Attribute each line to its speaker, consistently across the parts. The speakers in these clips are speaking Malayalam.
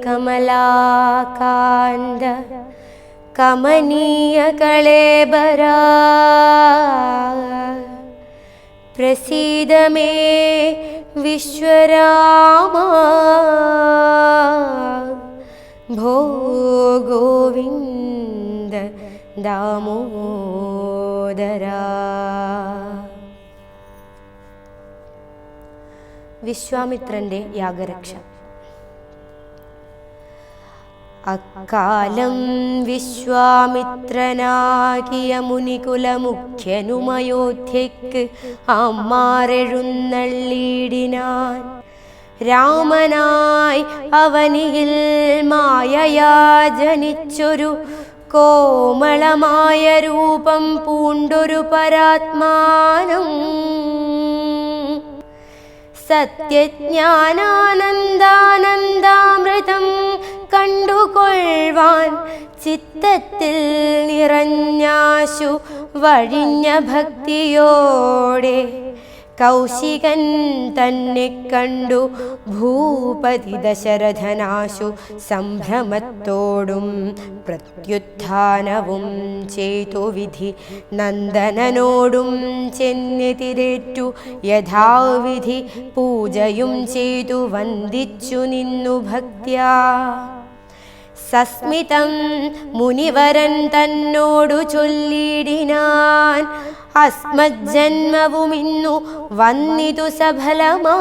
Speaker 1: कमलाकान्त कमनीय कळेबरा प्रसीद मे विश्वरामा भो गोविन्द दामोदरा. വിശ്വാമിത്രന്റെ യാഗരക്ഷ. അക്കാലം വിശ്വാമിത്രനാകിയ മുനികുലമുഖ്യനുമയോധ്യയ്ക്ക് അമ്മാരെഴുന്നള്ളിയിടിനാൻ. രാമനായി അവനിയിൽ മായയാ ജനിച്ചൊരു കോമളമായ രൂപം പൂണ്ടൊരു പരാത്മാനം. സത്യജ്ഞാനാനന്ദാനന്ദാമൃതം കണ്ടുകൊള്ളുവാൻ ചിത്തത്തിൽ നിറഞ്ഞാശു വഴിഞ്ഞ ഭക്തിയോടെ കൗശികൻ തന്നെ കണ്ടു ഭൂപതി ദശരഥനാശു സംഭ്രമത്തോടും പ്രത്യുത്ഥാനവും ചെയ്തു വിധി നന്ദനനോടും ചെന്നെതിരേറ്റു യഥാവിധി പൂജയും ചെയ്തു വന്ദിച്ചു നിന്നു ഭക്ത്യാ. സസ്മിതം മുനിവരൻ തന്നോടു ചൊല്ലിടിനാൻ, അസ്മജ്ജന്മവുമിന്നു വന്നിതു സഫലമായി.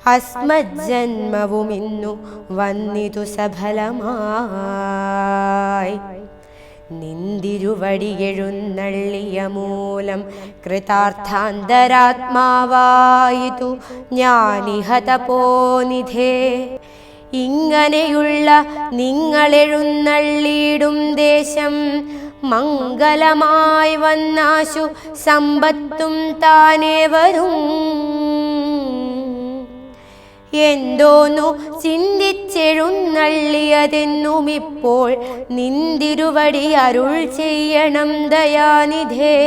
Speaker 1: അസ്മജ്ജന്മവുമിന്നു വന്നിതു സഫലമായി. നിന്തിരുവടിയെഴുന്നള്ളിയ മൂലം കൃതാർത്ഥാന്തരാത്മാവായിതു ഞാനിഹ തപോനിധേ. ഇങ്ങനെയുള്ള നിങ്ങളെഴുന്നള്ളിയിടും ദേശം മംഗളമായി വന്നാശു സമ്പത്തും താനേ വരും. എന്തോന്നു ചിന്തിച്ചെഴുന്നള്ളിയതെന്നുമിപ്പോൾ നിന്തിരുവടി അരുൾ ചെയ്യണം ദയാനിധേ.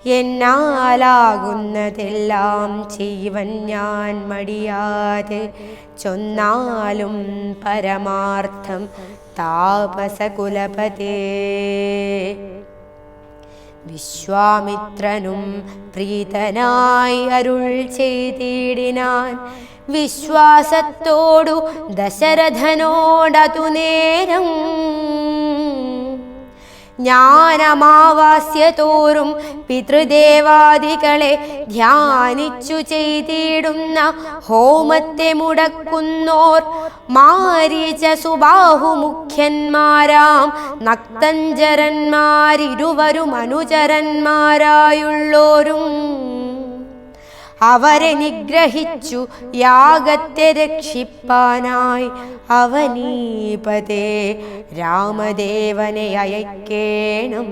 Speaker 1: എന്നാലാകുന്നതെല്ലാം ചെയ്യുവൻ ഞാൻ മടിയാതെ, ചൊന്നാലും പരമാർത്ഥം താപസകുലപതേ. വിശ്വാമിത്രനും പ്രീതനായി അരുൾ ചെയ്തിടിനാൻ, വിശ്വാസത്തോടു ദശരഥനോടതു നേരം. ജ്ഞാനമാവാസ്യ തോറും പിതൃദേവാദികളെ ധ്യാനിച്ചു ചെയ്തിടുന്ന ഹോമത്തെ മുടക്കുന്നോർ മാരീച സുബാഹുമുഖ്യന്മാരാം നക്തഞ്ചരന്മാരിരുവരും അനുചരന്മാരായുള്ളോരും അവരെ നിഗ്രഹിച്ചു യാഗത്തെ രക്ഷിപ്പാനായി അവനീപതേ രാമദേവനെ അയക്കേണം.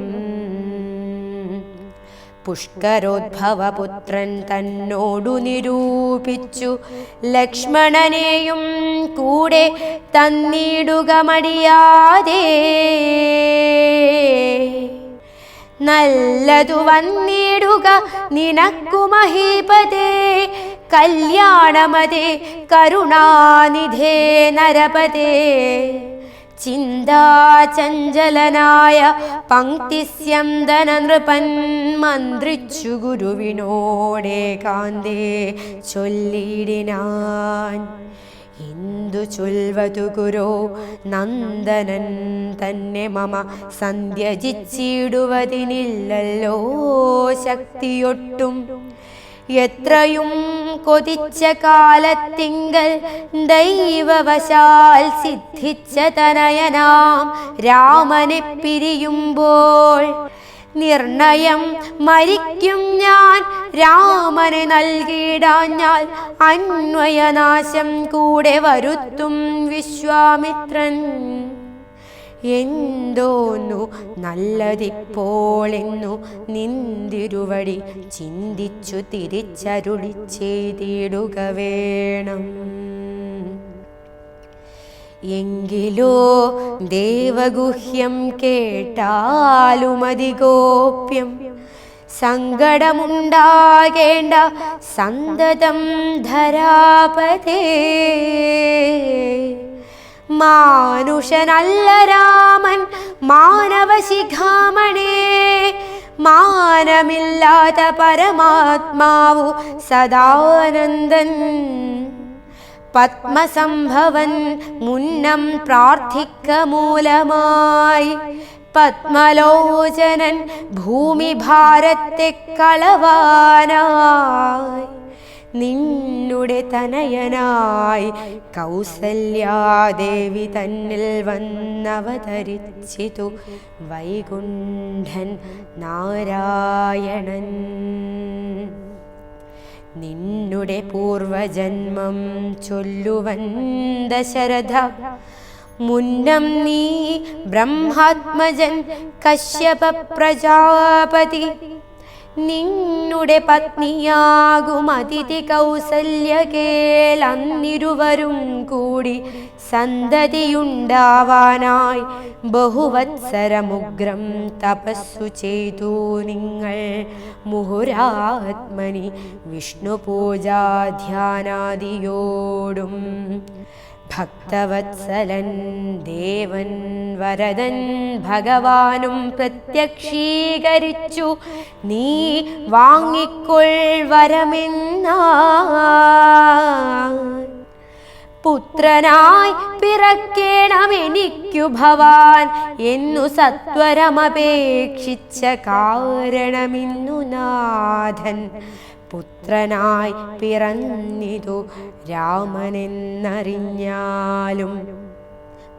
Speaker 1: പുഷ്കരോദ്ഭവപുത്രൻ തന്നോടു നിരൂപിച്ചു ലക്ഷ്മണനെയും കൂടെ തന്നിടുക മടിയാതെ. നല്ലതു വന്നിടുക നിനക്കു മഹീപതേ, കല്യാണമതേ കരുണാനിധേ നരപതേ. ചിന്താചഞ്ചലനായ പങ്ക്തിസ്യന്തന നൃപൻ മന്ത്രിച്ചു ഗുരുവിനോടേകാന്തേ ചൊല്ലിടിനാൻ. എന്തു ചൊൽവതു ഗുരോ നന്ദനൻ തന്നെ മമ സന്ധ്യജിച്ചിടുവതിനില്ലല്ലോ ശക്തിയൊട്ടും. എത്രയും കൊതിച്ച കാലത്തിങ്കൽ ദൈവവശാൽ സിദ്ധിച്ച തനയനാം രാമനെ പിരിയുമ്പോൾ നിർണയം മരിക്കും ഞാൻ രാമനെ നൽകിയിടാഞ്ഞാൽ അന്വയനാശം കൂടെ വരുത്തും വിശ്വാമിത്രൻ. എന്തോന്നു നല്ലതിപ്പോളെന്നു നിന്തിരുവടി ചിന്തിച്ചു തിരിച്ചരുളി ചെയ്തിടുക വേണം. എങ്കിലോ ദേവഗുഹ്യം കേട്ടാലുമതിഗോപ്യം സങ്കടമുണ്ടാകേണ്ട സന്തതം ധരാപതേ. മാനുഷനല്ല രാമൻ മാനവശിഖാമണേ, മാനമില്ലാത്ത പരമാത്മാവു സദാനന്ദൻ. പത്മസംഭവൻ മുന്നം പ്രാർത്ഥിക്ക മൂലമായി, പത്മലോചനൻ ഭൂമിഭാരത്തെ കളവാനായി. നിന്നുടെ തനയനായി കൗസല്യാദേവി തന്നിൽ വന്നവതരിച്ചിതു വൈകുണ്ഠൻ നാരായണൻ. നിന്നുടെ പൂർവജന്മം ചൊല്ലുവൻ ദശരഥ, മുന്നം നീ ബ്രഹ്മാത്മജൻ കശ്യപ പ്രജാപതി. നിന്നുടെ പത്നിയാകും അതിഥി കൗസല്യ കേളന്നിരുവരും കൂടി സന്തതിയുണ്ടാവാനായി ബഹുവത്സരമുഗ്രം തപസ്സു ചെയ്തു നിങ്ങൾ. മുഹുരാത്മനി വിഷ്ണുപൂജാധ്യാനാദിയോടും ഭക്തവത്സലൻ ദേവൻ വരദൻ ഭഗവാനും പ്രത്യക്ഷീകരിച്ചു നീ വാങ്ങിക്കൊൾ വരമെന്നാ. പുത്രനായി പിറക്കേണമെനിക്കു ഭവാൻ എന്നു സത്വരമപേക്ഷിച്ച കാരണമിന്നു നാഥൻ പുത്രനായി പിറന്നിതു രാമനെന്നറിഞ്ഞാലും.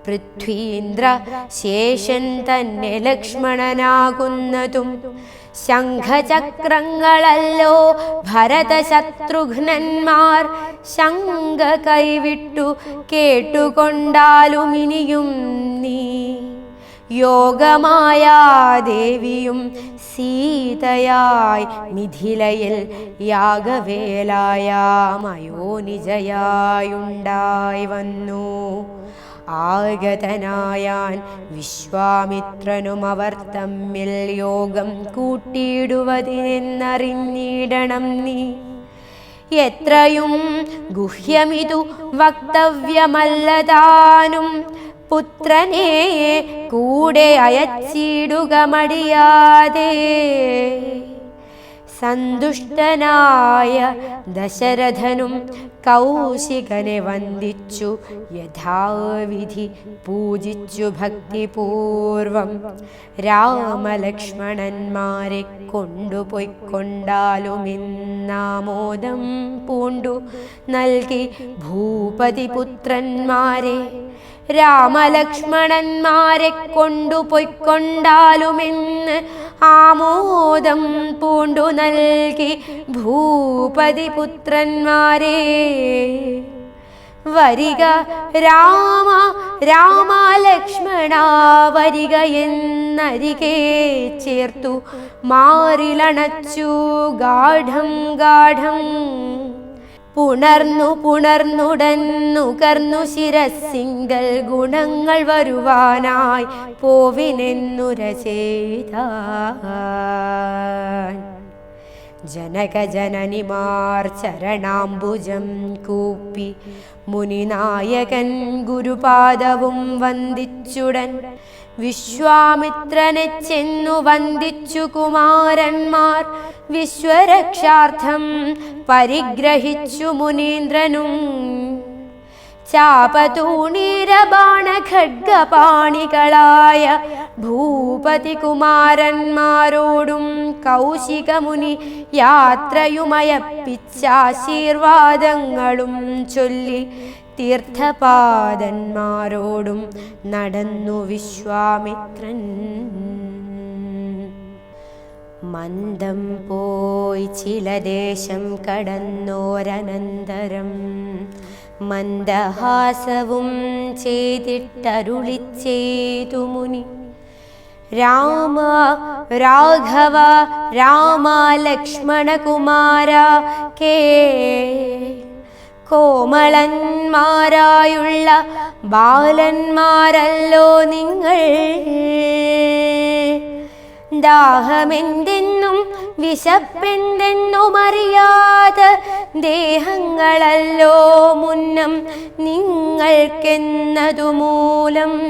Speaker 1: പൃഥ്വീന്ദ്ര ശേഷൻ തന്നെ ലക്ഷ്മണനാകുന്നതും ശംഖചക്രങ്ങളല്ലോ ഭരതശത്രുഘ്നന്മാർ. ശങ്ക കൈവിട്ടു കേട്ടുകൊണ്ടാലും ഇനിയും നീ യോഗമായാദേവിയും സീതയായി മിഥിലയിൽ യാഗവേലായാമയോനിജയായുണ്ടായി വന്നു. ആഗതനായാൻ വിശ്വാമിത്രനും അവർ തമ്മിൽ യോഗം കൂട്ടിയിടുവതിനെന്നറിഞ്ഞിടണം നീ. എത്രയും ഗുഹ്യമിതു വക്തവ്യമല്ലതാനും പുത്രനെ കൂടെ അയച്ചിടുക മടിയാതെ. സന്തുഷ്ടനായ ദശരഥനും കൗശികനെ വന്ദിച്ചു യഥാവിധി പൂജിച്ചു ഭക്തിപൂർവം. രാമലക്ഷ്മണന്മാരെ കൊണ്ടുപോയിക്കൊണ്ടാലും ഇന്നാമോദം പൂണ്ടു നൽകി ഭൂപതിപുത്രന്മാരെ. രാമലക്ഷ്മണന്മാരെ കൊണ്ടുപോയിക്കൊണ്ടാലുമെന്ന് ആമോദം പൂണ്ടു നൽകി ഭൂപതിപുത്രന്മാരെ. വരിക രാമ രാമ ലക്ഷ്മണ വരിക എന്നരികെ ചേർത്തു മാറിലണച്ചു ഗാഢം ഗാഢം. പുണർന്നുടന്നുകർന്നു ശിരസിങ്കൽ ഗുണങ്ങൾ വരുവാനായി പോവിനെന്നുര ചെയ്താൻ. ജനകജനനിമാർ ചരണാംബുജം കൂപ്പി മുനിനായകൻ ഗുരുപാദവും വന്ദിച്ചുടൻ. വിശ്വാമിത്രനെ ചെന്നു വന്ദിച്ചു കുമാരന്മാർ. വിശ്വരക്ഷാർത്ഥം പരിഗ്രഹിച്ചു മുനീന്ദ്രനും. ചാപതൂണീരബാണഖഡ്ഗപാണികളായ ഭൂപതി കുമാരന്മാരോടും കൗശികമുനി യാത്രയുമയപ്പിച്ചാശീർവാദങ്ങളും ചൊല്ലി തീർത്ഥപാദന്മാരോടും നടന്നു വിശ്വാമിത്രൻ. മന്ദം പോയി ചില ദേശം കടന്നോരനന്തരം മന്ദഹാസവും ചെയ്തിട്ടരുളിച്ചെയ്തു മുനി. രാമ രാഘവ രാമ ലക്ഷ്മണകുമാര കേ കോമളന്മാരായുള്ള ബാലന്മാരല്ലോ നിങ്ങൾ. ദാഹമെന്തെന്നും വിശപ്പെന്തെന്നുമറിയാതെ ദേഹങ്ങളല്ലോ മുന്നം നിങ്ങൾക്കെന്നതുമൂലം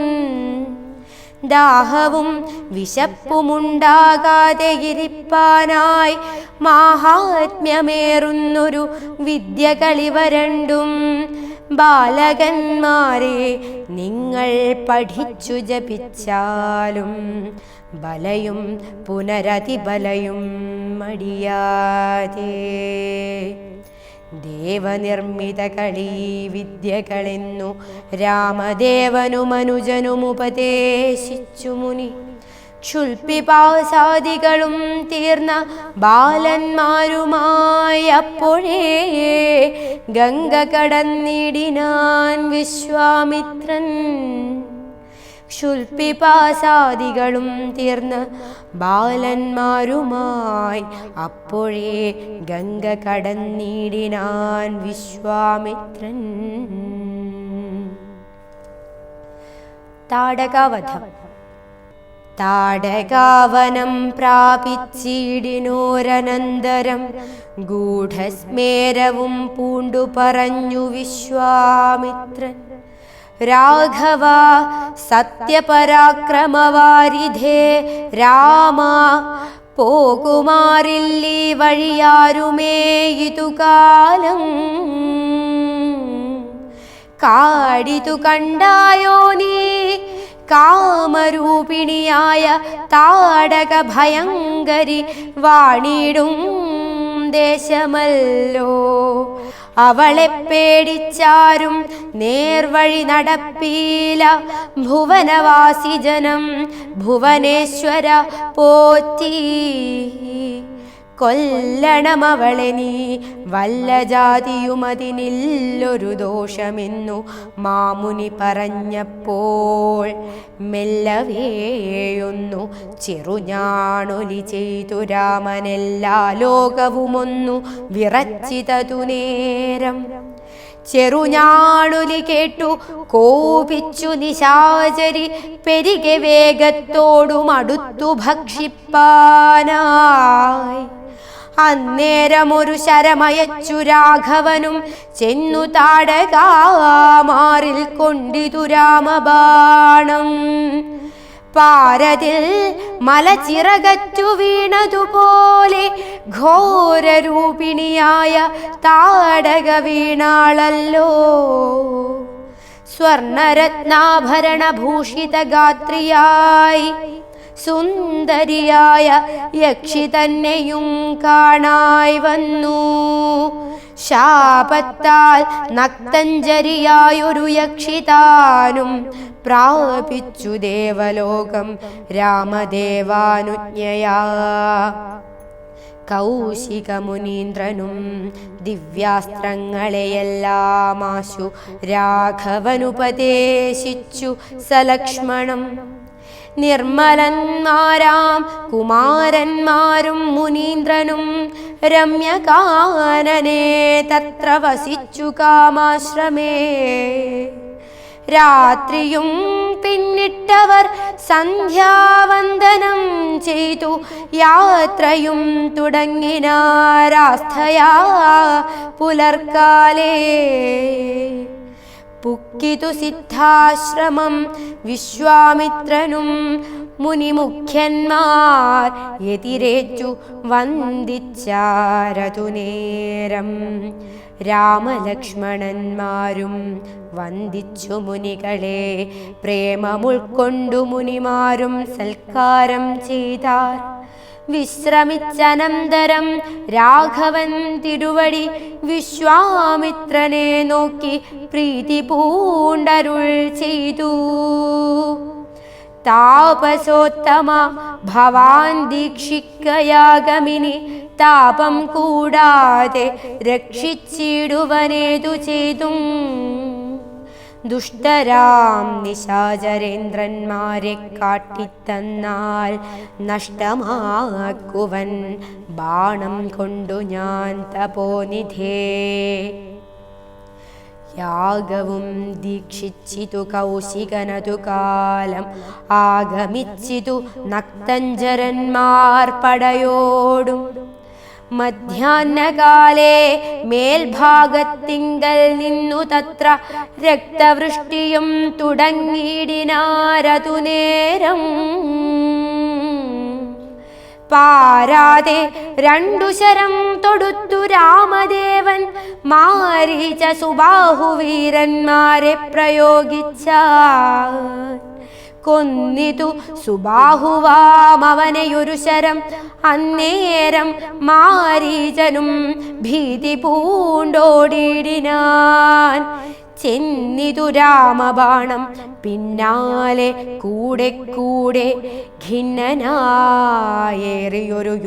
Speaker 1: ദാഹവും വിശപ്പുമുണ്ടാകാതെ ഇരിപ്പാനായി മാഹാത്മ്യമേറുന്നൊരു വിദ്യകളിവ രണ്ടും ബാലകന്മാരെ നിങ്ങൾ പഠിച്ചു ജപിച്ചാലും ബലയും പുനരതിബലയും മടിയാതെ. ദേവനിർമ്മിതകളീ വിദ്യകളെന്നു രാമദേവനുമനുജനുമുപദേശിച്ചു മുനി. ക്ഷുൽപിപാസാദികളും തീർന്ന ബാലന്മാരുമായി അപ്പോഴേ ഗംഗ കടന്നിടിനാൻ വിശ്വാമിത്രൻ. ക്ഷുൽപിപാസാദികളും തീർന്ന് ബാലന്മാരുമായി അപ്പോഴേ ഗംഗ കടന്നിടിനാൻ വിശ്വാമിത്രൻ. താടകാവധം. താടകാവനം പ്രാപിച്ചിടിനോരനന്തരം ഗൂഢസ്മേരവും പൂണ്ടു പറഞ്ഞു വിശ്വാമിത്രൻ. രാഘവ സത്യപരാക്രമവാരിധേ രാമ പോകുമാറില്ലീ വഴിയാരുമേ ഇതുകാലം. കാടിതു കണ്ടായോ നീ കാമരൂപിണിയായ താടക ഭയങ്കരി വാണിടും ദേശമല്ലോ. അവളെ പേടിച്ചാരും നേർവഴി നടപ്പീല. ഭുവനവാസി ജനം ഭുവനേശ്വര പോറ്റി. കൊല്ലണമവളെ നീ വല്ല ജാതിയുമതിനില്ലൊരു ദോഷമെന്നു മാമുനി പറഞ്ഞപ്പോൾ മെല്ലവേയൊന്നു ചെറുഞാണൊലി ചെയ്തു രാമനെല്ലാ ലോകവുമൊന്നു വിറച്ചിതതു നേരം. ചെറുഞാണൊലി കേട്ടു കോപിച്ചു നിശാചരി പെരികെ വേഗത്തോടും അടുത്തു ഭക്ഷിപ്പാനായി. അന്നേരമൊരു ശരമയച്ചു രാഘവനും ചെന്നു താടകാമാറിൽ കൊണ്ടിതു രാമബാണം. പാരതിൽ മലച്ചിറകറ്റു വീണതുപോലെ ഘോരരൂപിണിയായ താടക വീണാളല്ലോ. സ്വർണരത്നാഭരണഭൂഷിത ഗാത്രിയായി സുന്ദരിയായ യക്ഷി തന്നെയും കാണായി വന്നു. ശാപത്താൽ നക്തഞ്ജരിയായൊരു യക്ഷിതാനും പ്രാപിച്ചു ദേവലോകം രാമദേവാനുജ്ഞയാ. കൗശികമുനീന്ദ്രനും ദിവ്യാസ്ത്രങ്ങളെയെല്ലാമാശു രാഘവനുപദേശിച്ചു സലക്ഷ്മണം. നിർമ്മലന്മാരാം കുമാരന്മാരും മുനീന്ദ്രനും രമ്യകാനനെ തത്ര വസിച്ചു കാമാശ്രമേ. രാത്രിയും പിന്നിട്ടവർ സന്ധ്യാവന്ദനം ചെയ്തു യാത്രയും തുടങ്ങിനാരാസ്ഥയാ പുലർക്കാലേ. പുക്കിതു സിദ്ധാശ്രമം വിശ്വാമിത്രനും മുനിമുഖ്യന്മാർ എതിരേറ്റു വന്ദിച്ചാരതു നേരം. രാമലക്ഷ്മണന്മാരും വന്ദിച്ചു മുനികളെ പ്രേമമുൾക്കൊണ്ടു മുനിമാരും സൽക്കാരം ചെയ്താർ. വിശ്രമിച്ചനന്തരം രാഘവൻ തിരുവടി വിശ്വാമിത്രനെ നോക്കി പ്രീതി പൂണ്ടരുൾ ചെയ്തു. താപസോത്തമ ഭവാൻ ദീക്ഷിക്കയാഗമിനി താപം കൂടാതെ രക്ഷിച്ചിടുവനേതു ചെയ്തും. ദുഷ്ടരാം നിശാചരേന്ദ്രന്മാരെ കാട്ടിത്തന്നാൽ നഷ്ടമാക്കുവൻ ബാണം കൊണ്ടു ഞാൻ തപോനിധേ. യാഗവും ദീക്ഷിച്ചിതു കൗശികനതു കാലം ആഗമിച്ചിതു നക്തഞ്ചരന്മാർ പടയോടും. മധ്യാഹ്നകാലേ മേൽഭാഗത്തിങ്കൽ നിന്നു തത്ര രക്തവൃഷ്ടിയും തുടങ്ങിയിടിനാരതു നേരം. പാരാതെ 2 ശരം തൊടുത്തു രാമദേവൻ മാരീച സുബാഹുവീരന്മാരെ പ്രയോഗിച്ച. കൊന്നിതു സുബാഹുവാമവനെയൊരു ശരം. അന്നേരം മാരീചനും ഭീതി പൂണ്ടോടിയിടിനാൻ. ചെന്നിതു രാമബാണം പിന്നാലെ കൂടെ കൂടെ ഖിന്നനായേറിയൊരു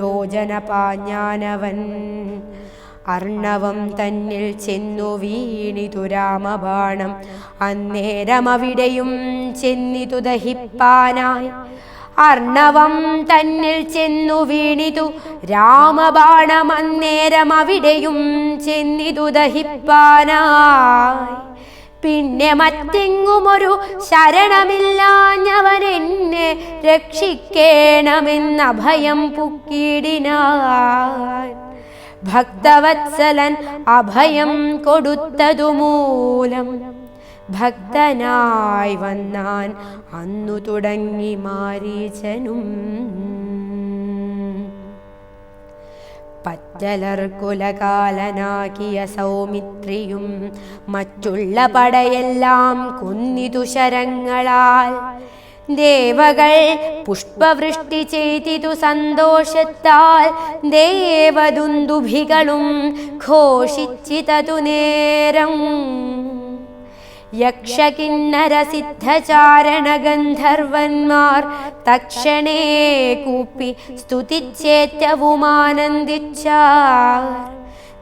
Speaker 1: യോജന പാഞ്ഞാനവൻ. അർണവം തന്നിൽ ചെന്നു വീണിതു രാമബാണം. അന്നേരം അവിടെയും ചെന്നിതു ദഹിപ്പാനായി. അർണവം തന്നിൽ ചെന്നു വീണിതു രാമബാണം. അന്നേരം അവിടെയും ചെന്നിതു ദഹിപ്പാനായി. പിന്നെ മറ്റെങ്ങുമൊരു ശരണമില്ലാഞ്ഞവൻ എന്നെ രക്ഷിക്കേണമെന്ന ഭയം പുക്കിടിനാൻ. ഭക്തവത്സലൻ അഭയം കൊടുത്തതു മൂലം ഭക്തനായി വന്നാൻ അന്നു തുടങ്ങി മാരീചനും. പറ്റലർ കുലകാലനാക്കിയ സൗമിത്രിയും മറ്റുള്ള പടയെല്ലാം കൊന്നിതു ശരങ്ങളാൽ. ദേവകൾ പുഷ്പവൃഷ്ടി ചെയ്തിതു സന്തോഷത്താൽ. ദേവദുന്ദുഭികളും ഘോഷിച്ചിതതു നേരം. യക്ഷകിന്നരസിദ്ധചാരണ ഗന്ധർവന്മാർ തക്ഷണേ കൂപ്പി സ്തുതിച്ചേറ്റവുമാനന്ദിച്ചാർ.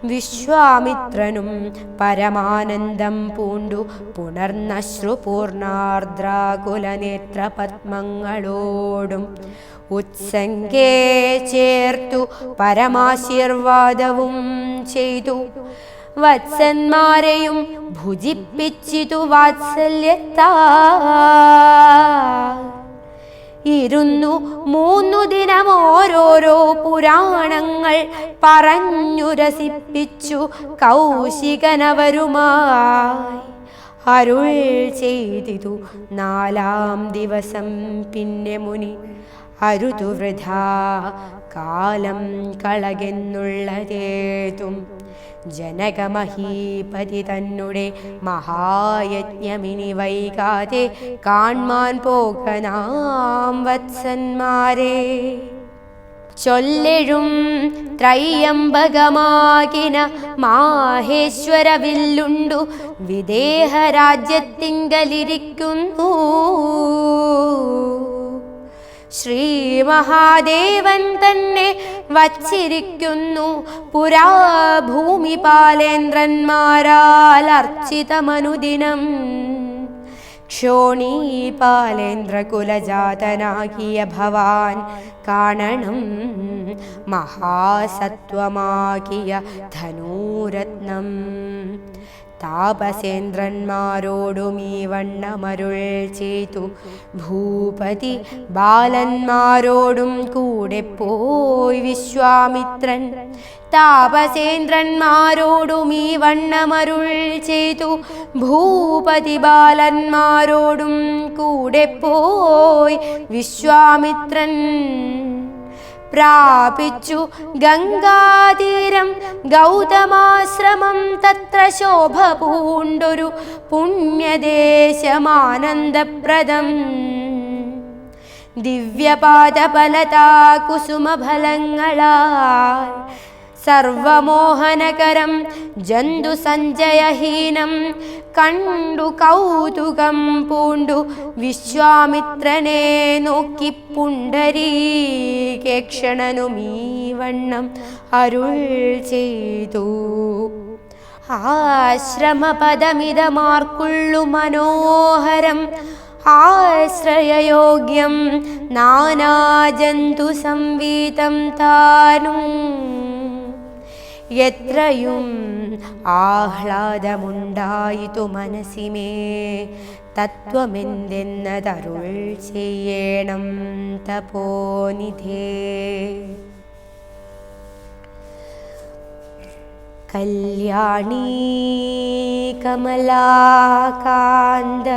Speaker 1: വിശ്വാമിത്രനും പരമാനന്ദം പൂണ്ടു പുണർന്നശ്രുപൂർണാർദ്രാകുലനേത്രപത്മങ്ങളോടും ഉത്സംഗേ ചേർത്തു പരമാശീർവാദവും ചെയ്തു. വത്സന്മാരെയും ഭുജിപ്പിച്ചിതു വാത്സല്യത്താൽ. 3 ദിനം ഓരോരോ പുരാണങ്ങൾ പറഞ്ഞു രസിപ്പിച്ചു കൗശികനവരുമായി. അരുൾ ചെയ്തിതു 4-ാം ദിവസം പിന്നെ മുനി. അരുതു വൃഥാ കാലം കളകെന്നുള്ളതേതും. ജനകമഹീപതി തന്നെ മഹായജ്ഞമിനി വൈകാതെ കാൺമാൻ പോകനാം വത്സന്മാരെ. ചൊല്ലെഴും ത്രയംബകമാകിന മാഹേശ്വര വില്ലുണ്ടു വിദേഹ രാജ്യത്തിങ്കലിരിക്കുന്നു. ശ്രീ മഹാദേവൻ തന്നെ വച്ചിരിക്കുന്നു. പുരാ ഭൂമിപാലേന്ദ്രന്മാരാൽ അർച്ചിതമനുദിനം. ക്ഷോണീപാലേന്ദ്രകുലജാതനാകിയ ഭവാൻ കാണണം മഹാസത്വമാകിയ ധനൂരത്നം. താപസേന്ദ്രന്മാരോടും ഈ വണ്ണമരുൾ ചെയ്തു. ഭൂപതി ബാലന്മാരോടും കൂടെ പോയി വിശ്വാമിത്രൻ. താപസേന്ദ്രന്മാരോടും ഈ വണ്ണമരുൾ ചെയ്തു. ഭൂപതി ബാലന്മാരോടും കൂടെ പോയി വിശ്വാമിത്രൻ. പ്രാപിച്ചു ഗംഗാതീരം ഗൗതമാശ്രമം. തത്ര ശോഭ പൂണ്ടൊരു പുണ്യദേശമാനന്ദപ്രദം. ദിവ്യപാദഫലതാ കുസുമഫലങ്ങളാൽ സർവമോഹനകരം ജന്തു സഞ്ജയഹീനം. കണ്ടു കൗതുകം പൂണ്ടു വിശ്വാമിത്രനെ നോക്കി പുണ്ടരീകേക്ഷണനുമീ വണ്ണം അരുൾ ചെയ്തു. ആശ്രമപദമിതമാർക്കുള്ളു മനോഹരം. ആശ്രയയോഗ്യം നാനാജന്തു സംവീതം താനും. എത്രയും ആഹ്ലാദമുണ്ടായിതു മനസ്സിമേ തത്വമെന്തെന്നതരുൾ ചെയ്യണം തപോനിധേ. കല്യാണീ കമലാകാന്ത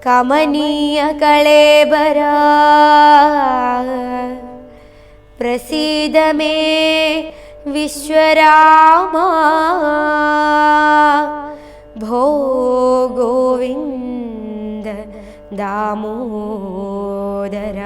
Speaker 1: കമനീയ കളേബര പ്രസീദ മേ വിശ്വരാമ ഭോ ഗോവിന്ദ ദാമോദര.